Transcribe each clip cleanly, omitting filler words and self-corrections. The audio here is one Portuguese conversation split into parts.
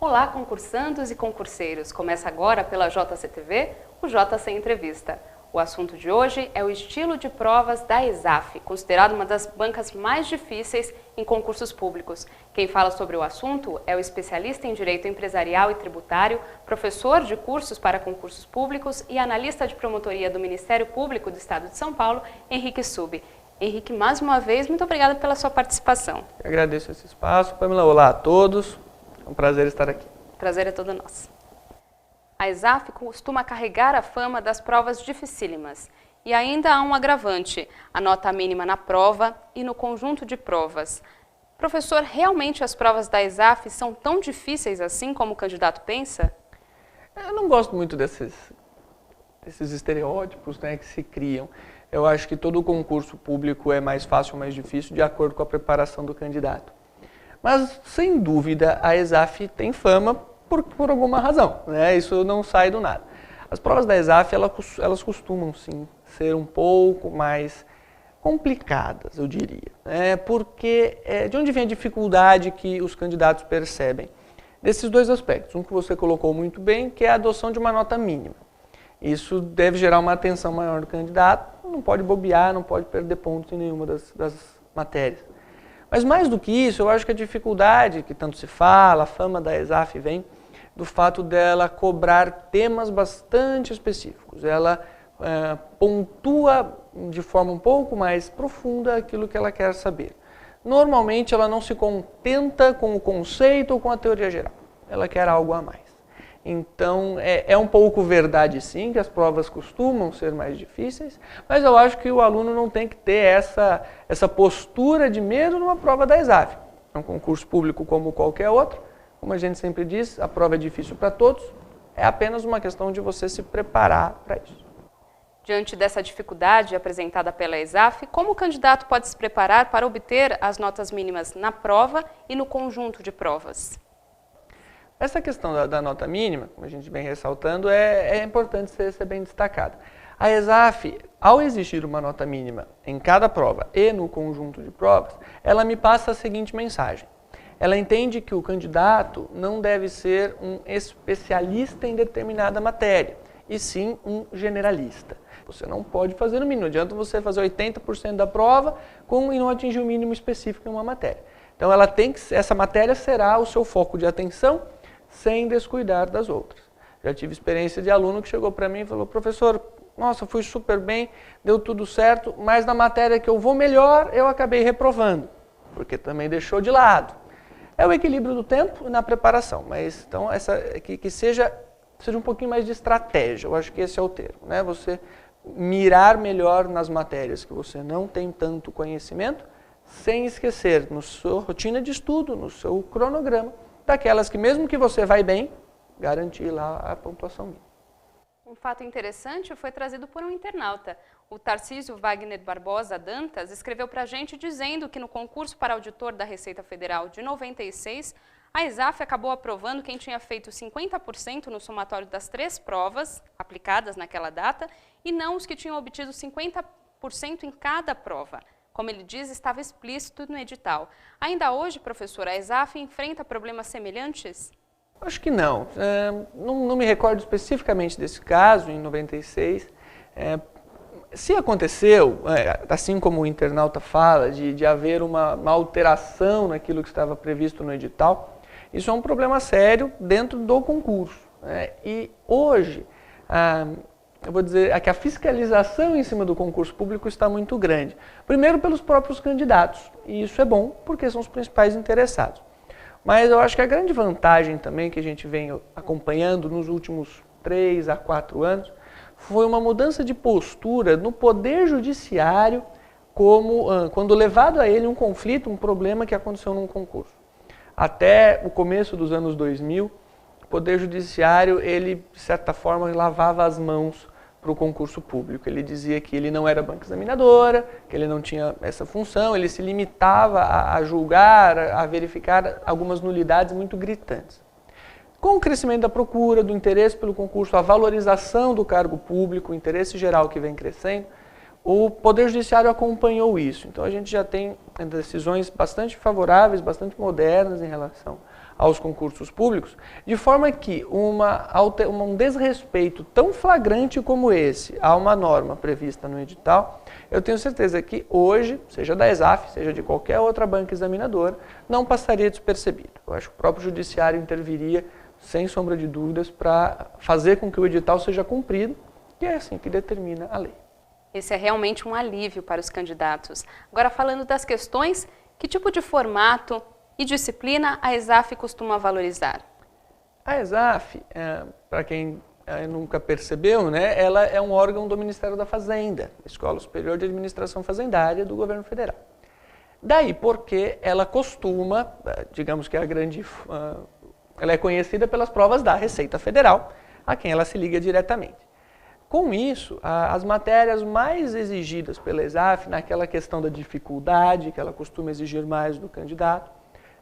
Olá, concursandos e concurseiros! Começa agora pela JCTV, o JC Entrevista. O assunto de hoje é o estilo de provas da ESAF, considerado uma das bancas mais difíceis em concursos públicos. Quem fala sobre o assunto é o especialista em Direito Empresarial e Tributário, professor de cursos para concursos públicos e analista de promotoria do Ministério Público do Estado de São Paulo, Henrique Subbi. Henrique, mais uma vez, muito obrigada pela sua participação. Eu agradeço esse espaço. Pamela, olá a todos. É um prazer estar aqui. O prazer é todo nosso. A ESAF costuma carregar a fama das provas dificílimas. E ainda há um agravante, a nota mínima na prova e no conjunto de provas. Professor, realmente as provas da ESAF são tão difíceis assim como o candidato pensa? Eu não gosto muito desses estereótipos, que se criam. Eu acho que todo concurso público é mais fácil ou mais difícil de acordo com a preparação do candidato. Mas, sem dúvida, a ESAF tem fama por alguma razão, Isso não sai do nada. As provas da ESAF, elas costumam, sim, ser um pouco mais complicadas, eu diria. Porque de onde vem a dificuldade que os candidatos percebem? Desses dois aspectos. Um que você colocou muito bem, que é a adoção de uma nota mínima. Isso deve gerar uma atenção maior do candidato, não pode bobear, não pode perder pontos em nenhuma das matérias. Mas mais do que isso, eu acho que a dificuldade que tanto se fala, a fama da ESAF vem do fato dela cobrar temas bastante específicos. Ela pontua de forma um pouco mais profunda aquilo que ela quer saber. Normalmente ela não se contenta com o conceito ou com a teoria geral, ela quer algo a mais. Então, é um pouco verdade sim, que as provas costumam ser mais difíceis, mas eu acho que o aluno não tem que ter essa postura de medo numa prova da ESAF. É um concurso público como qualquer outro, como a gente sempre diz, a prova é difícil para todos, é apenas uma questão de você se preparar para isso. Diante dessa dificuldade apresentada pela ESAF, como o candidato pode se preparar para obter as notas mínimas na prova e no conjunto de provas? Essa questão da nota mínima, como a gente vem ressaltando, é importante ser bem destacada. A ESAF, ao existir uma nota mínima em cada prova e no conjunto de provas, ela me passa a seguinte mensagem. Ela entende que o candidato não deve ser um especialista em determinada matéria, e sim um generalista. Você não pode fazer o mínimo, não adianta você fazer 80% da prova e não atingir o mínimo específico em uma matéria. Então essa matéria será o seu foco de atenção, sem descuidar das outras. Já tive experiência de aluno que chegou para mim e falou, professor, nossa, fui super bem, deu tudo certo, mas na matéria que eu vou melhor, eu acabei reprovando, porque também deixou de lado. É o equilíbrio do tempo e na preparação, mas então que seja um pouquinho mais de estratégia, eu acho que esse é o termo, Você mirar melhor nas matérias que você não tem tanto conhecimento, sem esquecer na sua rotina de estudo, no seu cronograma, daquelas que mesmo que você vai bem, garantir lá a pontuação mínima. Um fato interessante foi trazido por um internauta. O Tarcísio Wagner Barbosa Dantas escreveu para a gente dizendo que no concurso para auditor da Receita Federal de 96, a ESAF acabou aprovando quem tinha feito 50% no somatório das 3 provas aplicadas naquela data e não os que tinham obtido 50% em cada prova. Como ele diz, estava explícito no edital. Ainda hoje, professor, a ESAF enfrenta problemas semelhantes? Acho que não. Não me recordo especificamente desse caso, em 96. Se aconteceu, assim como o internauta fala, de haver uma aquilo naquilo que estava previsto no edital, isso é um problema sério dentro do concurso. E hoje, eu vou dizer que a fiscalização em cima do concurso público está muito grande. Primeiro pelos próprios candidatos, e isso é bom porque são os principais interessados. Mas eu acho que a grande vantagem também que a gente vem acompanhando nos últimos 3 a 4 anos foi uma mudança de postura no Poder Judiciário quando levado a ele um conflito, um problema que aconteceu num concurso. Até o começo dos anos 2000, o Poder Judiciário, ele, de certa forma, lavava as mãos para o concurso público. Ele dizia que ele não era banca examinadora, que ele não tinha essa função, ele se limitava a julgar, a verificar algumas nulidades muito gritantes. Com o crescimento da procura, do interesse pelo concurso, a valorização do cargo público, o interesse geral que vem crescendo, o Poder Judiciário acompanhou isso. Então a gente já tem decisões bastante favoráveis, bastante modernas em relação aos concursos públicos, de forma que um desrespeito tão flagrante como esse a uma norma prevista no edital, eu tenho certeza que hoje, seja da ESAF, seja de qualquer outra banca examinadora, não passaria despercebido. Eu acho que o próprio judiciário interviria, sem sombra de dúvidas, para fazer com que o edital seja cumprido, que é assim que determina a lei. Esse é realmente um alívio para os candidatos. Agora, falando das questões, que tipo de formato e disciplina a ESAF costuma valorizar? A ESAF, para quem nunca percebeu, né, ela é um órgão do Ministério da Fazenda, Escola Superior de Administração Fazendária do Governo Federal. Daí porque ela costuma, digamos que ela é conhecida pelas provas da Receita Federal, a quem ela se liga diretamente. Com isso, as matérias mais exigidas pela ESAF, naquela questão da dificuldade, que ela costuma exigir mais do candidato,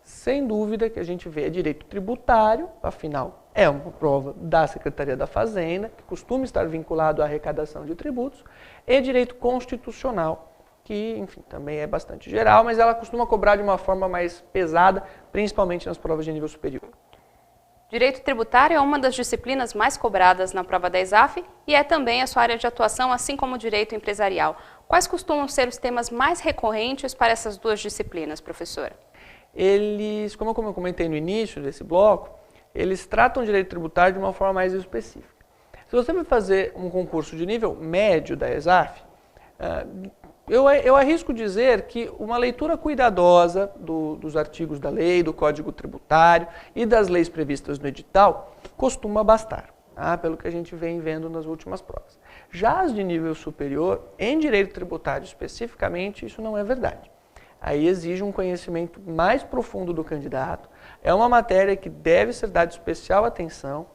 sem dúvida que a gente vê direito tributário, afinal é uma prova da Secretaria da Fazenda, que costuma estar vinculado à arrecadação de tributos, e direito constitucional, que, enfim, também é bastante geral, mas ela costuma cobrar de uma forma mais pesada, principalmente nas provas de nível superior. Direito tributário é uma das disciplinas mais cobradas na prova da ESAF e é também a sua área de atuação, assim como o direito empresarial. Quais costumam ser os temas mais recorrentes para essas duas disciplinas, professora? Eles, como eu comentei no início desse bloco, eles tratam o direito tributário de uma forma mais específica. Se você vai fazer um concurso de nível médio da ESAF, eu arrisco dizer que uma leitura cuidadosa dos artigos da lei, do Código Tributário e das leis previstas no edital costuma bastar, pelo que a gente vem vendo nas últimas provas. Já as de nível superior, em direito tributário especificamente, isso não é verdade. Aí exige um conhecimento mais profundo do candidato, é uma matéria que deve ser dada especial atenção,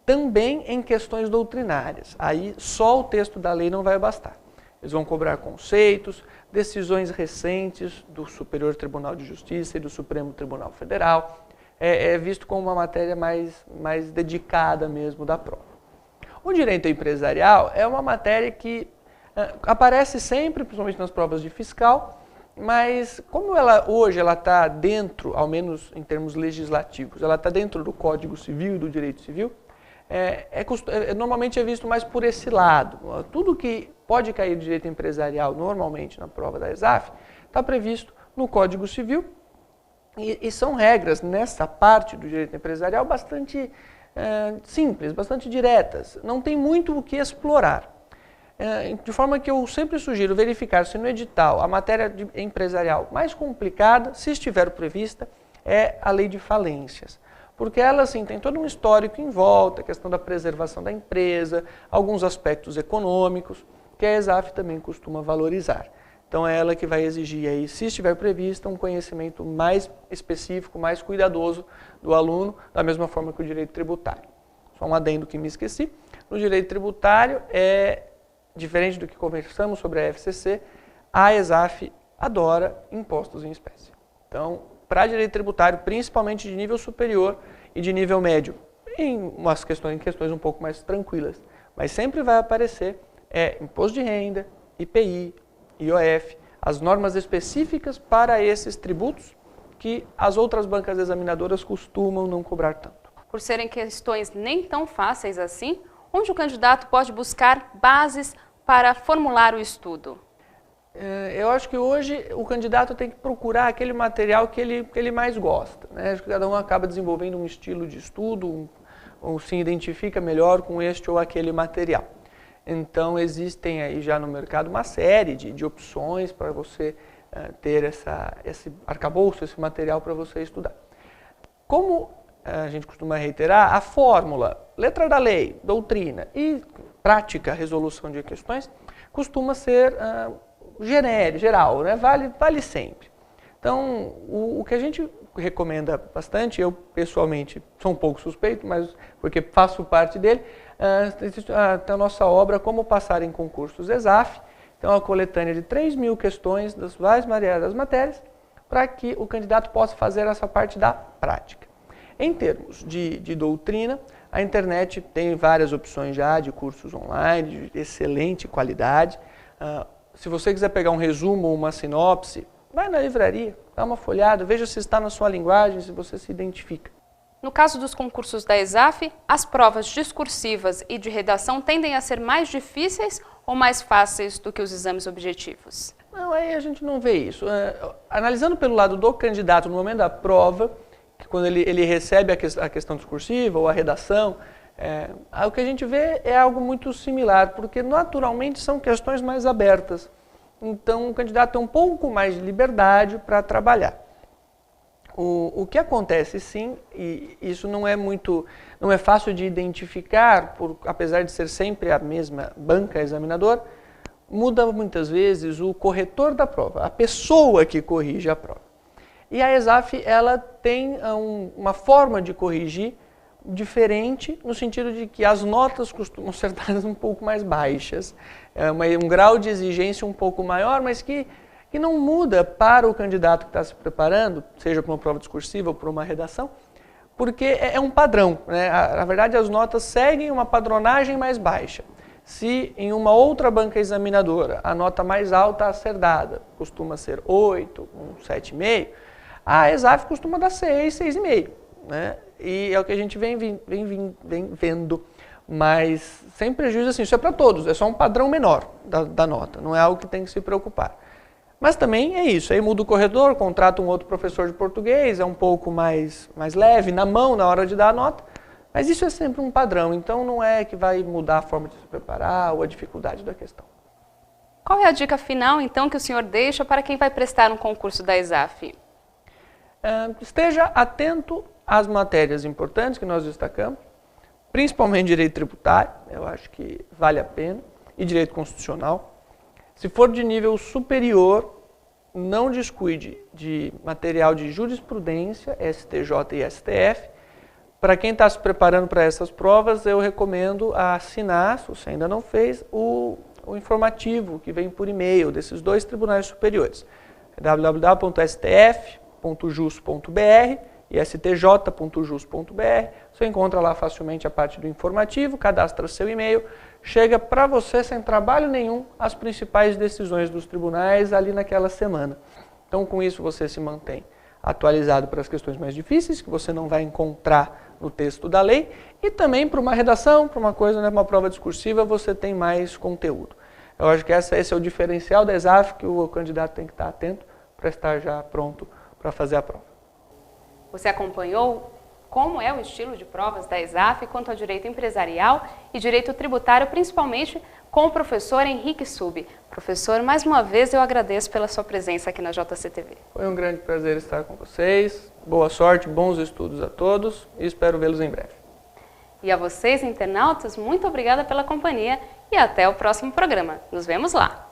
também em questões doutrinárias. Aí só o texto da lei não vai bastar. Eles vão cobrar conceitos, decisões recentes do Superior Tribunal de Justiça e do Supremo Tribunal Federal. É visto como uma matéria mais dedicada mesmo da prova. O direito empresarial é uma matéria que aparece sempre, principalmente nas provas de fiscal, mas como hoje ela está dentro, ao menos em termos legislativos, ela está dentro do Código Civil e do Direito Civil, normalmente é visto mais por esse lado. Tudo que pode cair de direito empresarial normalmente na prova da ESAF está previsto no Código Civil e são regras nessa parte do direito empresarial bastante simples, bastante diretas. Não tem muito o que explorar. De forma que eu sempre sugiro verificar se no edital a matéria empresarial mais complicada, se estiver prevista, é a lei de falências. Porque ela, sim, tem todo um histórico em volta, a questão da preservação da empresa, alguns aspectos econômicos, que a ESAF também costuma valorizar. Então é ela que vai exigir, aí, se estiver prevista, um conhecimento mais específico, mais cuidadoso do aluno, da mesma forma que o direito tributário. Só um adendo que me esqueci. No direito tributário, diferente do que conversamos sobre a FCC, a ESAF adora impostos em espécie. Então, para direito tributário, principalmente de nível superior e de nível médio, em questões um pouco mais tranquilas, mas sempre vai aparecer imposto de renda, IPI, IOF, as normas específicas para esses tributos que as outras bancas examinadoras costumam não cobrar tanto. Por serem questões nem tão fáceis assim, onde o candidato pode buscar bases para formular o estudo? Eu acho que hoje o candidato tem que procurar aquele material que ele mais gosta, né? Acho que cada um acaba desenvolvendo um estilo de estudo, ou se identifica melhor com este ou aquele material. Então existem aí já no mercado uma série de opções para você ter esse arcabouço, esse material para você estudar. Como a gente costuma reiterar, a fórmula, letra da lei, doutrina e prática, resolução de questões, costuma ser geral, né? Vale sempre. Então, o que a gente recomenda bastante, eu pessoalmente sou um pouco suspeito, mas porque faço parte dele, a nossa obra Como Passar em Concursos ESAF, então é uma coletânea de 3.000 questões das mais variadas matérias, para que o candidato possa fazer essa parte da prática. Em termos de doutrina, a internet tem várias opções já de cursos online, de excelente qualidade. Se você quiser pegar um resumo ou uma sinopse, vai na livraria, dá uma folhada, veja se está na sua linguagem, se você se identifica. No caso dos concursos da ESAF, as provas discursivas e de redação tendem a ser mais difíceis ou mais fáceis do que os exames objetivos? Não, aí a gente não vê isso. Analisando pelo lado do candidato no momento da prova, que quando ele recebe a questão discursiva ou a redação, o que a gente vê é algo muito similar, porque naturalmente são questões mais abertas. Então o candidato tem um pouco mais de liberdade para trabalhar. O que acontece sim, e isso não é fácil de identificar, apesar de ser sempre a mesma banca examinador, muda muitas vezes o corretor da prova, a pessoa que corrige a prova. E a ESAF ela tem uma forma de corrigir diferente, no sentido de que as notas costumam ser dadas um pouco mais baixas, um grau de exigência um pouco maior, mas que não muda para o candidato que está se preparando, seja para uma prova discursiva ou para uma redação, porque é um padrão, né? Na verdade, as notas seguem uma padronagem mais baixa. Se em uma outra banca examinadora a nota mais alta a ser dada costuma ser 8, 7,5, a ESAF costuma dar 6, 6,5, né? E é o que a gente vem vendo, mas sem prejuízo, assim, isso é para todos, é só um padrão menor da nota, não é algo que tem que se preocupar. Mas também é isso, aí muda o corredor, contrata um outro professor de português, é um pouco mais leve, na mão, na hora de dar a nota, mas isso é sempre um padrão, então não é que vai mudar a forma de se preparar ou a dificuldade da questão. Qual é a dica final, então, que o senhor deixa para quem vai prestar um concurso da ESAF? Esteja atento às matérias importantes que nós destacamos, principalmente direito tributário, eu acho que vale a pena, e direito constitucional. Se for de nível superior, não descuide de material de jurisprudência, STJ e STF. Para quem está se preparando para essas provas, eu recomendo assinar, se você ainda não fez, o informativo que vem por e-mail desses dois tribunais superiores, www.stf.jus.br e stj.jus.br. Você encontra lá facilmente a parte do informativo, cadastra seu e-mail, chega para você sem trabalho nenhum as principais decisões dos tribunais ali naquela semana. Então, com isso, você se mantém atualizado para as questões mais difíceis, que você não vai encontrar no texto da lei, e também para uma redação, para uma coisa, né, uma prova discursiva, você tem mais conteúdo. Eu acho que esse é o diferencial da ESAF, que o candidato tem que estar atento para estar já pronto para fazer a prova. Você acompanhou como é o estilo de provas da ESAF quanto ao direito empresarial e direito tributário, principalmente com o professor Henrique Subi. Professor, mais uma vez eu agradeço pela sua presença aqui na JCTV. Foi um grande prazer estar com vocês. Boa sorte, bons estudos a todos e espero vê-los em breve. E a vocês, internautas, muito obrigada pela companhia e até o próximo programa. Nos vemos lá!